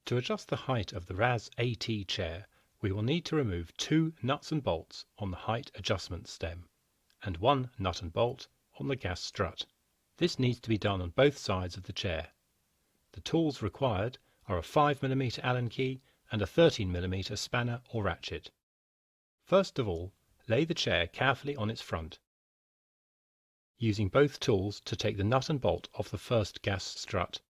To adjust the height of the RAZ AT chair, we will need to remove 2 nuts and bolts on the height adjustment stem, and 1 nut and bolt on the gas strut. This needs to be done on both sides of the chair. The tools required are a 5mm Allen key and a 13mm spanner or ratchet. First of all, lay the chair carefully on its front, using both tools to take the nut and bolt off the first gas strut.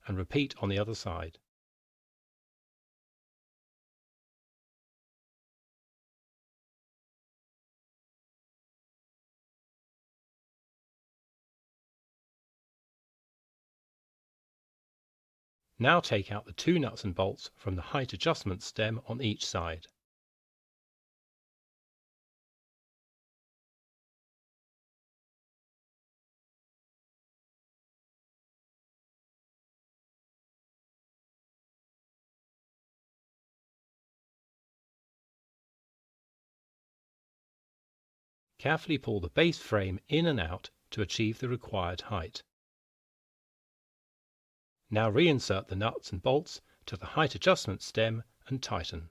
And repeat on the other side. Now take out the 2 nuts and bolts from the height adjustment stem on each side. Carefully pull the base frame in and out to achieve the required height. Now reinsert the nuts and bolts to the height adjustment stem and tighten.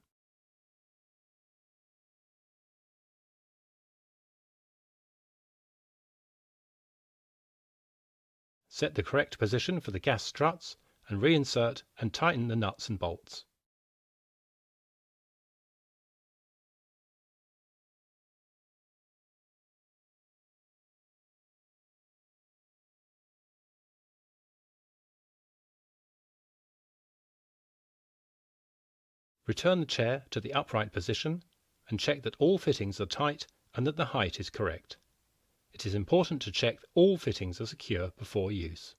Set the correct position for the gas struts and reinsert and tighten the nuts and bolts. Return the chair to the upright position and check that all fittings are tight and that the height is correct. It is important to check all fittings are secure before use.